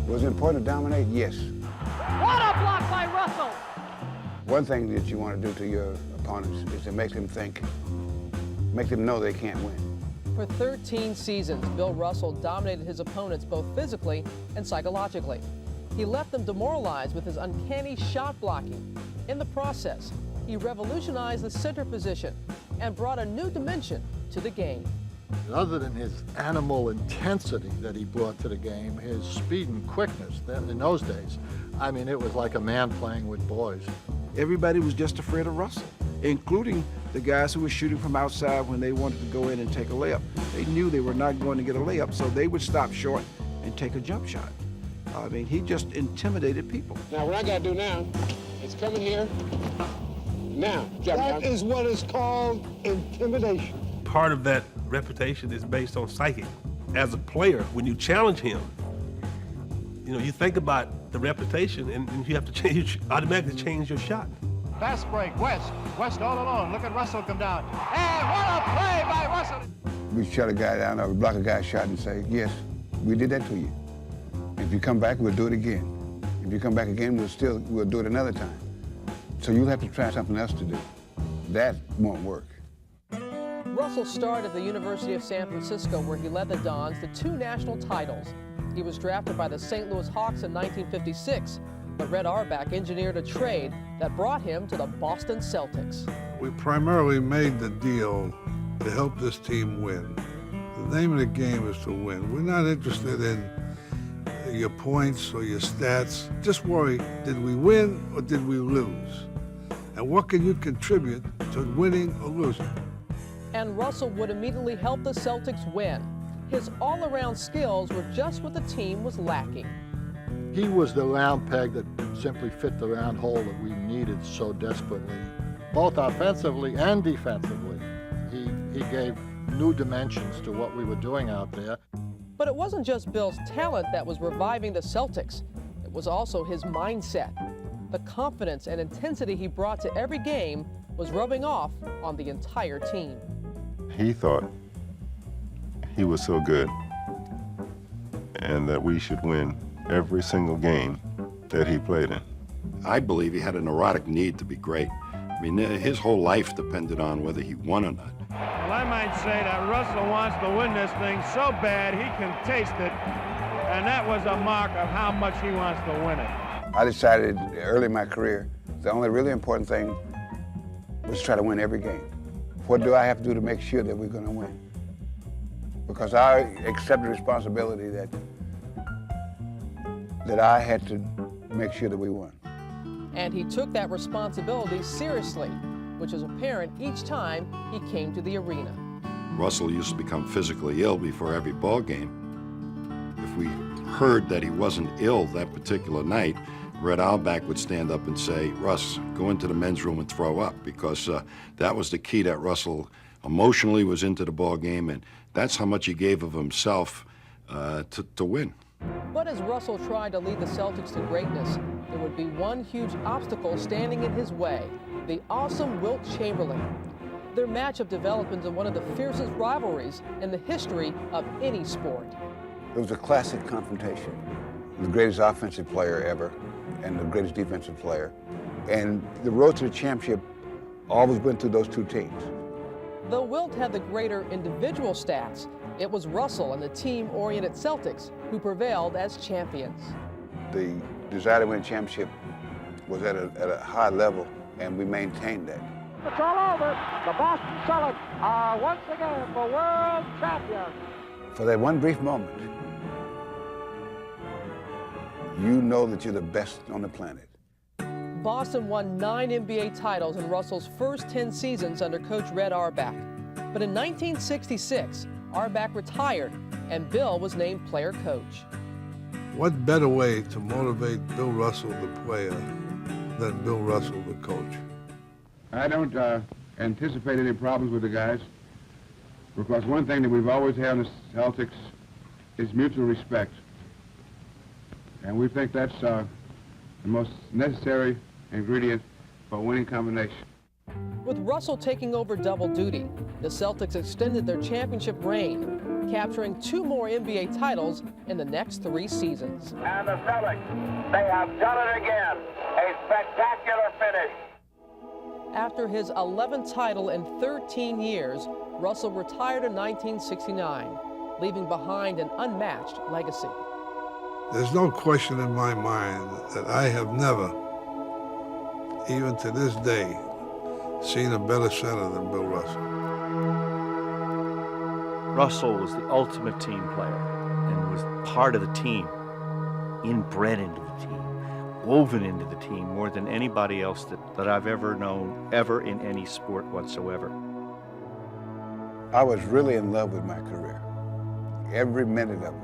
Was it important to dominate? Yes. What a block by Russell! One thing that you want to do to your opponents is to make them think, make them know they can't win. For 13 seasons, Bill Russell dominated his opponents both physically and psychologically. He left them demoralized with his uncanny shot blocking. In the process, he revolutionized the center position and brought a new dimension to the game. Other than his animal intensity that he brought to the game, his speed and quickness in those days, I mean, it was like a man playing with boys. Everybody was just afraid of Russell, including the guys who were shooting from outside when they wanted to go in and take a layup. They knew they were not going to get a layup, so they would stop short and take a jump shot. I mean, he just intimidated people. Now, what I got to do now is come in here. Now, jump down. That is what is called intimidation. Part of that reputation is based on psychic. As a player, when you challenge him, you know, you think about the reputation and you have to automatically change your shot. Fast break, West all alone. Look at Russell come down. And what a play by Russell! We shut a guy down or block a guy's shot and say, yes, we did that to you. If you come back, we'll do it again. If you come back again, we'll do it another time. So you'll have to try something else to do. That won't work. Russell started at the University of San Francisco, where he led the Dons to 2 national titles. He was drafted by the St. Louis Hawks in 1956, but Red Auerbach engineered a trade that brought him to the Boston Celtics. We primarily made the deal to help this team win. The name of the game is to win. We're not interested in your points or your stats. Just worry, did we win or did we lose? And what can you contribute to winning or losing? And Russell would immediately help the Celtics win. His all-around skills were just what the team was lacking. He was the round peg that simply fit the round hole that we needed so desperately. Both offensively and defensively, he gave new dimensions to what we were doing out there. But it wasn't just Bill's talent that was reviving the Celtics. It was also his mindset. The confidence and intensity he brought to every game was rubbing off on the entire team. He thought he was so good and that we should win every single game that he played in. I believe he had a neurotic need to be great. I mean, his whole life depended on whether he won or not. Well, I might say that Russell wants to win this thing so bad he can taste it, and that was a mark of how much he wants to win it. I decided early in my career, the only really important thing was to try to win every game. What do I have to do to make sure that we're going to win? Because I accepted the responsibility that I had to make sure that we won. And he took that responsibility seriously, which is apparent each time he came to the arena. Russell used to become physically ill before every ball game. If we heard that he wasn't ill that particular night, Red Auerbach would stand up and say, Russ, go into the men's room and throw up, because that was the key, that Russell emotionally was into the ball game, and that's how much he gave of himself to win. But as Russell tried to lead the Celtics to greatness, there would be one huge obstacle standing in his way: the awesome Wilt Chamberlain. Their matchup developed into one of the fiercest rivalries in the history of any sport. It was a classic confrontation. The greatest offensive player ever and the greatest defensive player. And the road to the championship always went through those two teams. Though Wilt had the greater individual stats, it was Russell and the team-oriented Celtics who prevailed as champions. The desire to win a championship was at a high level, and we maintained that. It's all over. The Boston Celtics are once again the world champions. For that one brief moment, you know that you're the best on the planet. Boston won 9 NBA titles in Russell's first 10 seasons under coach Red Auerbach. But in 1966, Auerbach retired and Bill was named player coach. What better way to motivate Bill Russell, the player, than Bill Russell, the coach? I don't anticipate any problems with the guys, because one thing that we've always had in the Celtics is mutual respect. And we think that's the most necessary ingredient for a winning combination. With Russell taking over double duty, the Celtics extended their championship reign. capturing 2 more NBA titles in the next 3 seasons. And the Celtics, they have done it again. A spectacular finish. After his 11th title in 13 years, Russell retired in 1969, leaving behind an unmatched legacy. There's no question in my mind that I have never, even to this day, seen a better center than Bill Russell. Russell was the ultimate team player and was part of the team, inbred into the team, woven into the team more than anybody else that I've ever known, ever in any sport whatsoever. I was really in love with my career, every minute of it.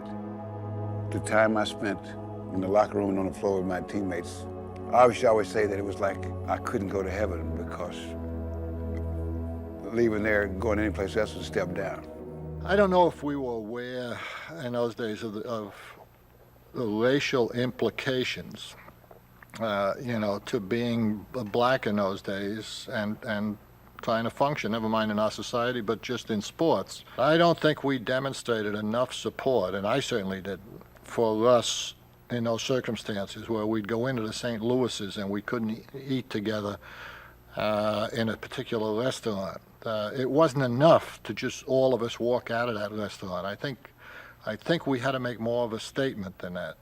The time I spent in the locker room and on the floor with my teammates, I always say that it was like I couldn't go to heaven because leaving there and going anyplace else was a step down. I don't know if we were aware in those days of the racial implications, to being black in those days and trying to function, never mind in our society, but just in sports. I don't think we demonstrated enough support, and I certainly didn't, for us in those circumstances where we'd go into the St. Louis's and we couldn't eat together in a particular restaurant. It wasn't enough to just all of us walk out of that restaurant. I think we had to make more of a statement than that.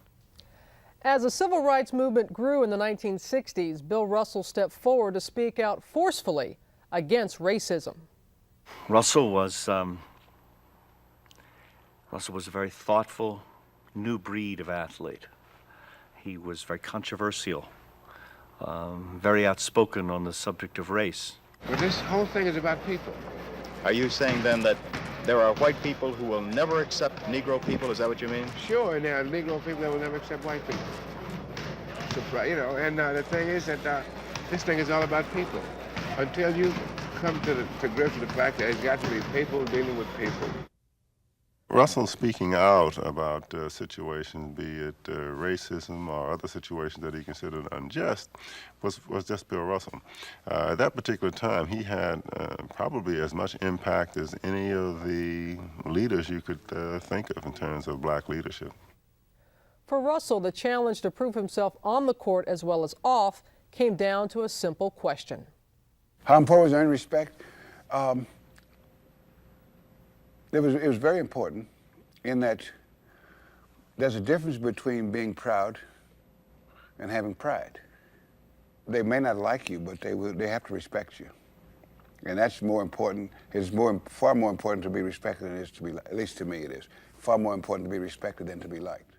As the civil rights movement grew in the 1960s, Bill Russell stepped forward to speak out forcefully against racism. Russell was a very thoughtful, new breed of athlete. He was very controversial, very outspoken on the subject of race. But this whole thing is about people. Are you saying then that there are white people who will never accept Negro people? Is that what you mean? Sure, and there are Negro people that will never accept white people. And the thing is that this thing is all about people. Until you come to grips with the fact that it's got to be people dealing with people. Russell speaking out about situations, be it racism or other situations that he considered unjust, was just Bill Russell. At that particular time, he had probably as much impact as any of the leaders you could think of in terms of black leadership. For Russell, the challenge to prove himself on the court as well as off came down to a simple question. How important was earning respect? It was very important in that there's a difference between being proud and having pride. They may not like you, but they have to respect you. And that's more important. It's far more important to be respected than it is to be liked. At least to me it is. Far more important to be respected than to be liked.